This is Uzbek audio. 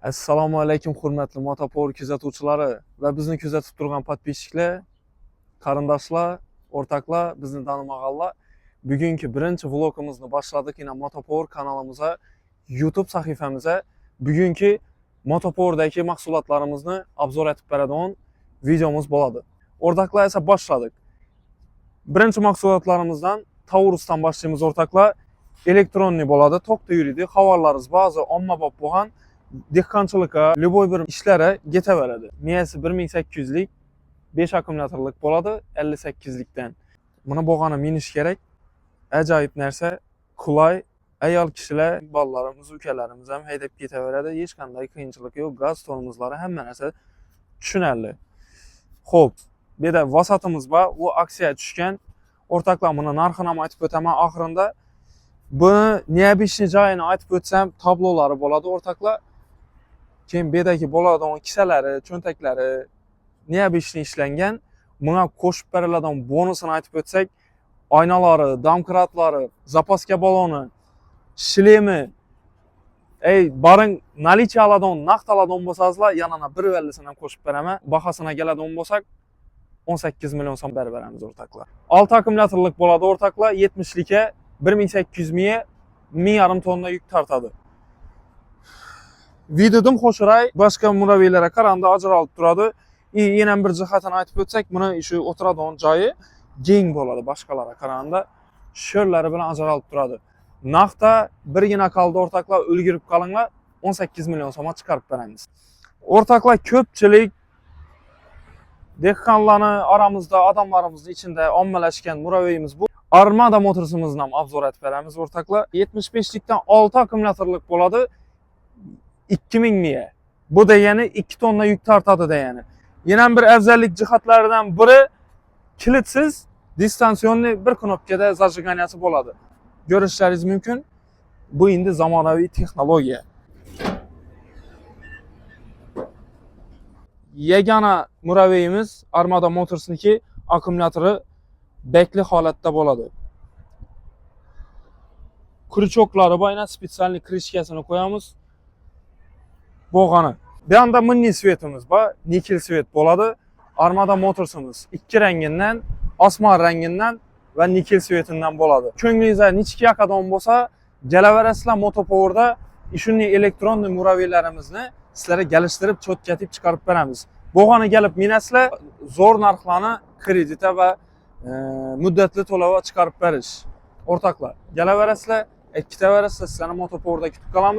Assalomu alaykum hurmatli Motopower kuzatuvchilari va bizni kuzatib turgan podpishchiklar, qarindoshlar, o'rtoqlar, bizni tanimag'anlar. Bugungi birinchi vlogimizni boshladik yana Motopower kanalimizga, YouTube sahifamizga. Bugungi Motopowerdagi mahsulotlarimizni obzor etib beradigan videomiz bo'ladi. O'rtoqlar esa boshladik. Birinchi mahsulotlarimizdan Taurusdan boshlaymiz o'rtoqlar. Elektronli bo'ladi, to'qda yuradi. Xabarlarimiz ba'zi ommabop bo'lgan dehqonchilikka, любой bir ishlari ketaveradi. Miyasi 1800 lik, 5 akkumulyatorlik bo'ladi, 58 likdan. Buni bo'lg'ani minish kerak. Ajoyib narsa, qulay. Ayol kishilar, bolalarimiz, ukalarimiz ham haydab ketaveradi. Hech qanday qiyinchilik yo'q. Gaz tormozlari hamma narsa tushunarli. Xo'p, bu yerda vasatimiz bor, u aksiya tushgan. O'rtoqlar, buni narxini ham aytib o'taman oxirinda. Buni neobishni joyini aytib o'tsam, tablolari bo'ladi o'rtoqlar. Keyin bu yerdagi bo'ladigan kisalari, cho'ntaklari neobishni ishlangan. Bunga qo'shib beriladigan bonusini aytib o'tsak, oynalari, domkratlari, zapaska baloni, shlemi, baring nalicha oladigan, naqd oladigan bo'lsangizlar, yana 1.50 sini ham qo'shib beraman. Bahosini keladigan bo'lsak, 18 million so'm berib beramiz o'rtoqlar. 6 akkumulyatorlik bo'ladi o'rtoqlar, 70 likka 1800 ming, 1.5 tonna yuk tortadi. Videodan qo'shiray, boshqa murabbiylarga qaraganda ajralib turadi. Yana bir jihatini aytib o'tsak, buni shu o'tiradigan joyi keng bo'ladi boshqalarga qaraganda. Sho'rlari bilan ajralib turadi. Naqda birgina qoldi o'rtoqlar, ulgurib qolinglar, 18 million so'mga chiqarib beramiz. O'rtoqlar, ko'pchilik dehqonlarni oramizda, odamlarimizni ichida ommalashgan murabbiyimiz bu. Armada motorsimizni ham obzor etib beramiz o'rtoqlar. 75 likdan 6 akkumulyatorlik bo'ladi. 2000 miya. Bu degani 2 tonna yuk tortadi degani. Yana bir afzallik jihatlaridan biri kilitsiz distansionli bir knopkada zajiganyasi bo'ladi. Ko'rishlaringiz mumkin. Bu endi zamonaviy texnologiya. Yagona murabbiyimiz Armada Motorsniki akkumulyatori bekli holatda bo'ladi. Krючоклari bo'yna spesialni krishkasini qo'yamiz. Bo'lg'ani. Bu yerda milliy svetimiz bor, nikel svet bo'ladi. Armada Motorsimiz ikki rangidan, osmon rangidan va nikel svetidan bo'ladi. Ko'nglingizga nechki yoqadigan bo'lsa, kelaverasizlar Motopowerda shunday elektronli murabbiylarimizni sizlarga galishtirib, cho'tkatib chiqarib beramiz. Bo'lg'ani kelib minasizlar, zo'r narxlarni kredita va muddatli to'lov chiqarib berish. O'rtoqlar, kelaverasizlar, ketaverasizlar, sizlarni Motopowerda kutib qolamiz.